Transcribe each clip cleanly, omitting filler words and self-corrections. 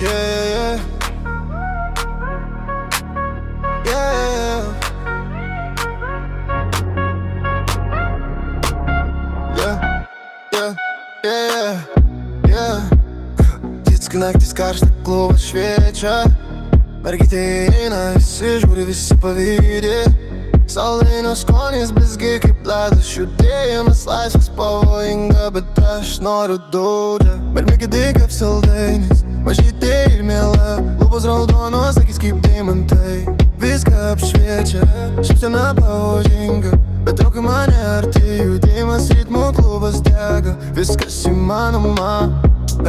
yeah, yeah, yeah, yeah, yeah, yeah. Детской naktis karštą klubą šviečia. Mergytė eina, visi žiūri, visi pavydi. Saldainio skonis blizgi kaip ledas, judėjimas laisvas pavojinga, bet aš noriu daudžia. Mermėgidai kaip saldainis, mažytė ir miela, lūpos raudonos, akis kaip deimantai. Viską apšviečia, šypsena pavojinga, bet traukia mane arti, judėjimas ritmo klubas dega. Viskas įmanoma,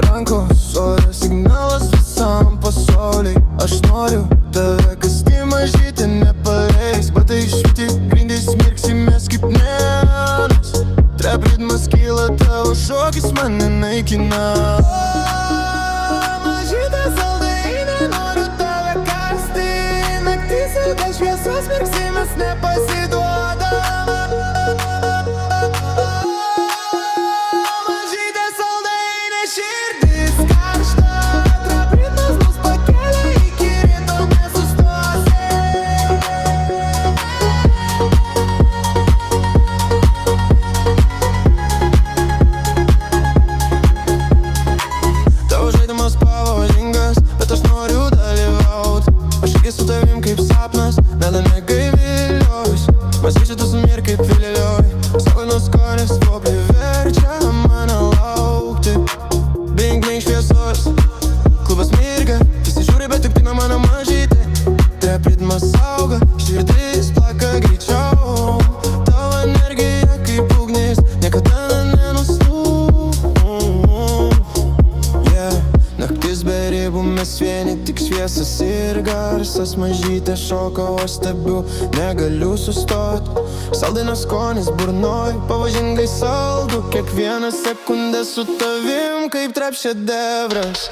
rankos ore, signalas visam pasauliai. Aš noriu tave, kas tai mažytė nepaleis. Batai švyti, grindys mirksimės kaip neonas. Trap ritmas kyla, tavo šokis mane naikina. Mažytė saldainė, noriu tave kasti. Naktyse be šviesos mirksimės nepasiduoda. Mažytė saldainė, širdis karšta. Trap ritmas mus pakelia, iki ryto nesustosi. Tavo žaidimas pavojingas, bet aš noriu dalyvaut. Aš irgi su tavim kaip sapnas, melanegai viliojus. Mąstysiu tu sumir kaip vililioj. Savo skonis tuo priverčia mane laukti. Bingniai šviesos, klubas mirga. Visi žiūri, bet tik tai nuo mano mažytė. Trap ritmas auga, širdis plaka greičiau. Tavo energija kaip ugnis, niekada nenustūp. Yeah. Naktis be ribų, mes vieni tik šviesas ir garsas. Mažytė šoka, o aš stebiu, negaliu sustot. Saldainio skonis burnoj, pavojingai saldu. Kiekvieną sekundę su tavim kaip trap šedevras.